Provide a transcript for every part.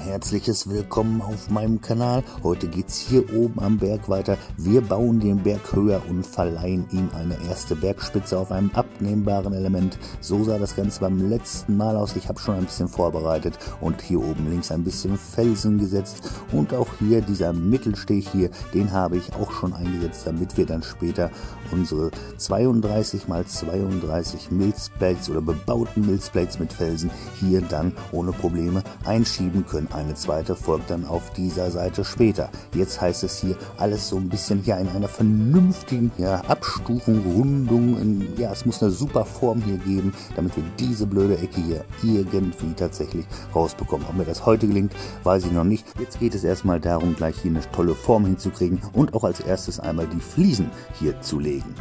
herzliches Willkommen auf meinem Kanal. Heute geht's hier oben am Berg weiter. Wir bauen den Berg höher und verleihen ihm eine erste Bergspitze auf einem abnehmbaren Element. So sah das Ganze beim letzten Mal aus. Ich habe schon ein bisschen vorbereitet und hier oben links ein bisschen Felsen gesetzt. Und auch hier dieser Mittelsteg hier, den habe ich auch schon eingesetzt, damit wir dann später unsere 32 x 32 Milzplates oder bebauten Milzplates mit Felsen hier dann ohne Probleme einschieben können. Eine zweite folgt dann auf dieser Seite später. Jetzt heißt es hier alles so ein bisschen in einer vernünftigen Abstufung, Rundung. Es muss eine super Form hier geben, damit wir diese blöde Ecke hier irgendwie tatsächlich rausbekommen. Ob mir das heute gelingt, weiß ich noch nicht. Jetzt geht es erstmal darum, gleich hier eine tolle Form hinzukriegen und auch als erstes einmal die Fliesen hier zu legen.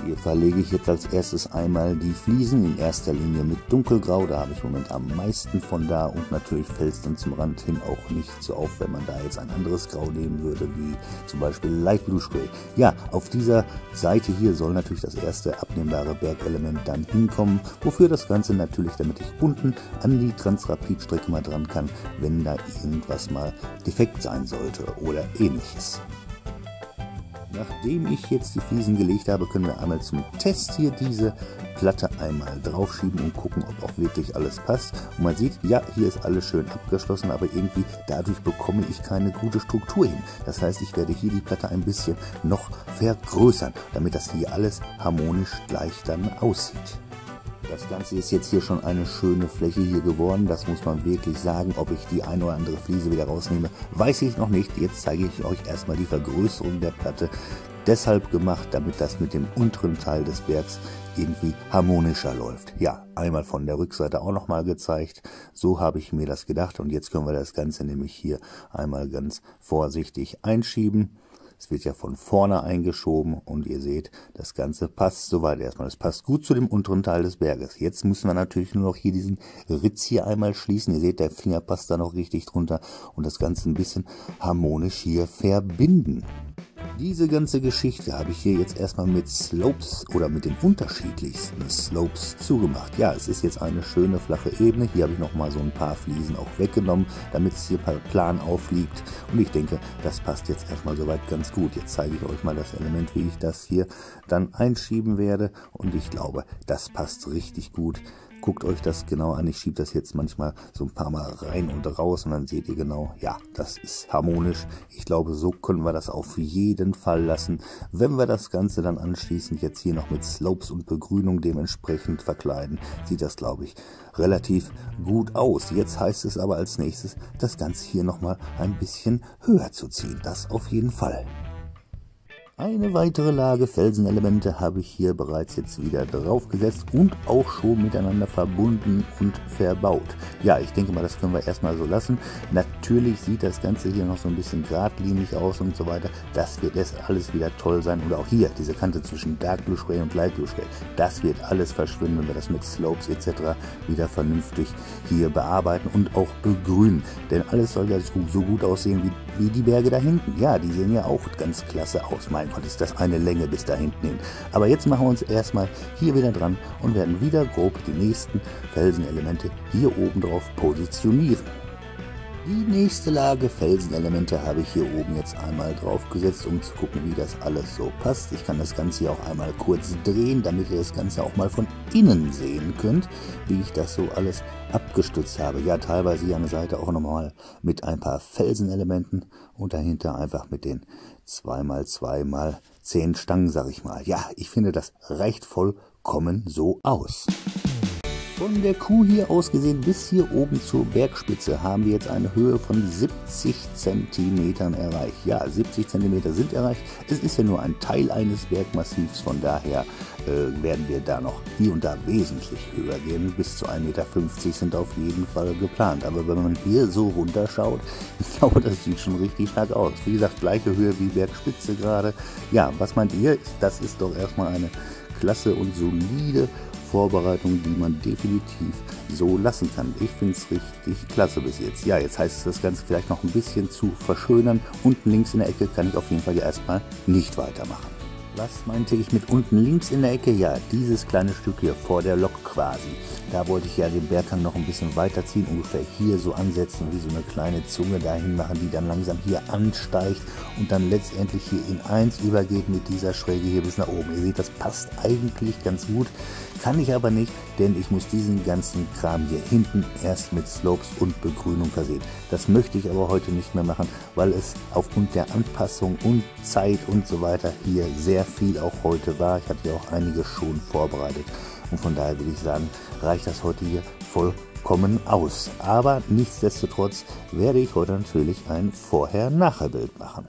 Hier verlege ich jetzt als erstes einmal die Fliesen, in erster Linie mit dunkelgrau, da habe ich im Moment am meisten von da, und natürlich fällt es dann zum Rand hin auch nicht so auf, wenn man da jetzt ein anderes Grau nehmen würde, wie zum Beispiel Light Blue Gray. Ja, auf dieser Seite hier soll natürlich das erste abnehmbare Bergelement dann hinkommen, wofür das Ganze natürlich, damit ich unten an die Transrapid-Strecke mal dran kann, wenn da irgendwas mal defekt sein sollte oder ähnliches. Nachdem ich jetzt die Fliesen gelegt habe, können wir einmal zum Test hier diese Platte einmal draufschieben und gucken, ob auch wirklich alles passt. Und man sieht, ja, hier ist alles schön abgeschlossen, aber irgendwie dadurch bekomme ich keine gute Struktur hin. Das heißt, ich werde hier die Platte ein bisschen noch vergrößern, damit das hier alles harmonisch gleich dann aussieht. Das Ganze ist jetzt hier schon eine schöne Fläche hier geworden, das muss man wirklich sagen. Ob ich die eine oder andere Fliese wieder rausnehme, weiß ich noch nicht. Jetzt zeige ich euch erstmal die Vergrößerung der Platte. Deshalb gemacht, damit das mit dem unteren Teil des Bergs irgendwie harmonischer läuft. Ja, einmal von der Rückseite auch nochmal gezeigt. So habe ich mir das gedacht und jetzt können wir das Ganze nämlich hier einmal ganz vorsichtig einschieben. Es wird ja von vorne eingeschoben und ihr seht, das Ganze passt soweit erstmal. Es passt gut zu dem unteren Teil des Berges. Jetzt müssen wir natürlich nur noch hier diesen Ritz hier einmal schließen. Ihr seht, der Finger passt da noch richtig drunter und das Ganze ein bisschen harmonisch hier verbinden. Diese ganze Geschichte habe ich hier jetzt erstmal mit Slopes oder mit den unterschiedlichsten Slopes zugemacht. Ja, es ist jetzt eine schöne flache Ebene. Hier habe ich nochmal so ein paar Fliesen auch weggenommen, damit es hier plan aufliegt. Und ich denke, das passt jetzt erstmal soweit ganz gut. Jetzt zeige ich euch mal das Element, wie ich das hier dann einschieben werde. Und ich glaube, das passt richtig gut. Guckt euch das genau an, ich schiebe das jetzt manchmal so ein paar Mal rein und raus und dann seht ihr genau, ja, das ist harmonisch. Ich glaube, so können wir das auf jeden Fall lassen. Wenn wir das Ganze dann anschließend jetzt hier noch mit Slopes und Begrünung dementsprechend verkleiden, sieht das, glaube ich, relativ gut aus. Jetzt heißt es aber als nächstes, das Ganze hier nochmal ein bisschen höher zu ziehen. Das auf jeden Fall. Eine weitere Lage Felsenelemente habe ich hier bereits jetzt wieder draufgesetzt und auch schon miteinander verbunden und verbaut. Ja, ich denke mal, das können wir erstmal so lassen. Natürlich sieht das Ganze hier noch so ein bisschen geradlinig aus und so weiter. Das wird jetzt alles wieder toll sein. Oder auch hier, diese Kante zwischen Dark Blue Gray und Light Blue Gray. Das wird alles verschwinden, wenn wir das mit Slopes etc. wieder vernünftig hier bearbeiten und auch begrünen. Denn alles soll ja so gut aussehen wie die Berge da hinten. Ja, die sehen ja auch ganz klasse aus. Mein Gott, ist das eine Länge bis da hinten hin. Aber jetzt machen wir uns erstmal hier wieder dran und werden wieder grob die nächsten Felsenelemente hier oben drauf positionieren. Die nächste Lage Felsenelemente habe ich hier oben jetzt einmal drauf gesetzt, um zu gucken, wie das alles so passt. Ich kann das Ganze hier auch einmal kurz drehen, damit ihr das Ganze auch mal von innen sehen könnt, wie ich das so alles abgestützt habe. Ja, teilweise hier an der Seite auch nochmal mit ein paar Felsenelementen und dahinter einfach mit den 2x2x10 Stangen, sag ich mal. Ja, ich finde, das reicht vollkommen so aus. Von der Kuh hier aus gesehen bis hier oben zur Bergspitze haben wir jetzt eine Höhe von 70 cm erreicht. Ja, 70 cm sind erreicht. Es ist ja nur ein Teil eines Bergmassivs, von daher werden wir da noch hier und da wesentlich höher gehen. Bis zu 1,50 Meter sind auf jeden Fall geplant. Aber wenn man hier so runterschaut, ich glaube, das sieht schon richtig stark aus. Wie gesagt, gleiche Höhe wie Bergspitze gerade. Ja, was meint ihr? Das ist doch erstmal eine klasse und solide Vorbereitung, die man definitiv so lassen kann. Ich finde es richtig klasse bis jetzt. Ja, jetzt heißt es, das Ganze vielleicht noch ein bisschen zu verschönern. Unten links in der Ecke kann ich auf jeden Fall ja erstmal nicht weitermachen. Was meinte ich mit unten links in der Ecke? Ja, dieses kleine Stück hier vor der Lok quasi. Da wollte ich ja den Berghang noch ein bisschen weiterziehen, ungefähr hier so ansetzen, wie so eine kleine Zunge dahin machen, die dann langsam hier ansteigt und dann letztendlich hier in 1 übergeht mit dieser Schräge hier bis nach oben. Ihr seht, das passt eigentlich ganz gut, kann ich aber nicht, denn ich muss diesen ganzen Kram hier hinten erst mit Slopes und Begrünung versehen. Das möchte ich aber heute nicht mehr machen, weil es aufgrund der Anpassung und Zeit und so weiter hier sehr viel auch heute war. Ich hatte ja auch einige schon vorbereitet. Und von daher würde ich sagen, reicht das heute hier vollkommen aus. Aber nichtsdestotrotz werde ich heute natürlich ein Vorher-Nachher-Bild machen.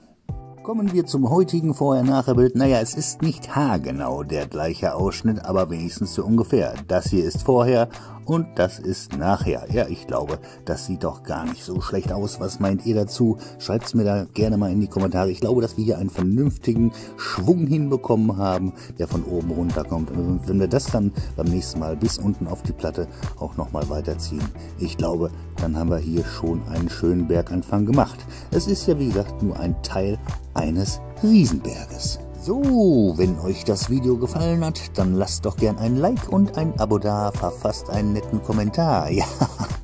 Kommen wir zum heutigen Vorher-Nachher-Bild. Naja, es ist nicht haargenau der gleiche Ausschnitt, aber wenigstens so ungefähr. Das hier ist vorher und das ist nachher. Ja, ich glaube, das sieht doch gar nicht so schlecht aus. Was meint ihr dazu? Schreibt es mir da gerne mal in die Kommentare. Ich glaube, dass wir hier einen vernünftigen Schwung hinbekommen haben, der von oben runterkommt. Und wenn wir das dann beim nächsten Mal bis unten auf die Platte auch nochmal weiterziehen, ich glaube, dann haben wir hier schon einen schönen Berganfang gemacht. Es ist ja, wie gesagt, nur ein Teil eines Riesenberges. So, wenn euch das Video gefallen hat, dann lasst doch gern ein Like und ein Abo da, verfasst einen netten Kommentar. Ja,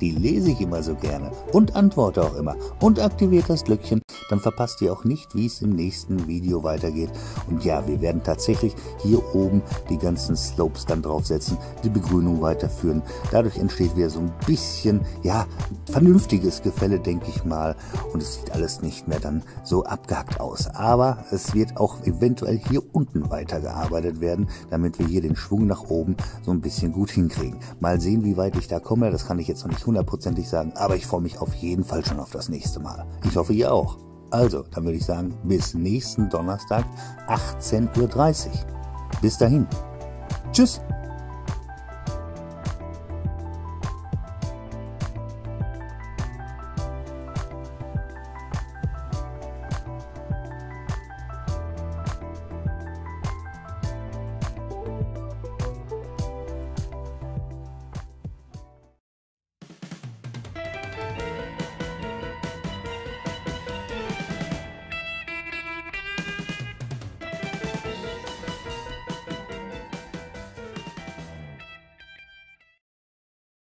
die lese ich immer so gerne und antworte auch immer. Und aktiviert das Glöckchen, dann verpasst ihr auch nicht, wie es im nächsten Video weitergeht. Und ja, wir werden tatsächlich hier oben die ganzen Slopes dann draufsetzen, die Begrünung weiterführen. Dadurch entsteht wieder so ein bisschen, ja, vernünftiges Gefälle, denke ich mal. Und es sieht alles nicht mehr dann so abgehackt aus. Aber es wird auch eventuell hier unten weitergearbeitet werden, damit wir hier den Schwung nach oben so ein bisschen gut hinkriegen. Mal sehen, wie weit ich da komme, das kann ich jetzt noch nicht hundertprozentig sagen, aber ich freue mich auf jeden Fall schon auf das nächste Mal. Ich hoffe, ihr auch. Also, dann würde ich sagen, bis nächsten Donnerstag, 18:30 Uhr. Bis dahin. Tschüss.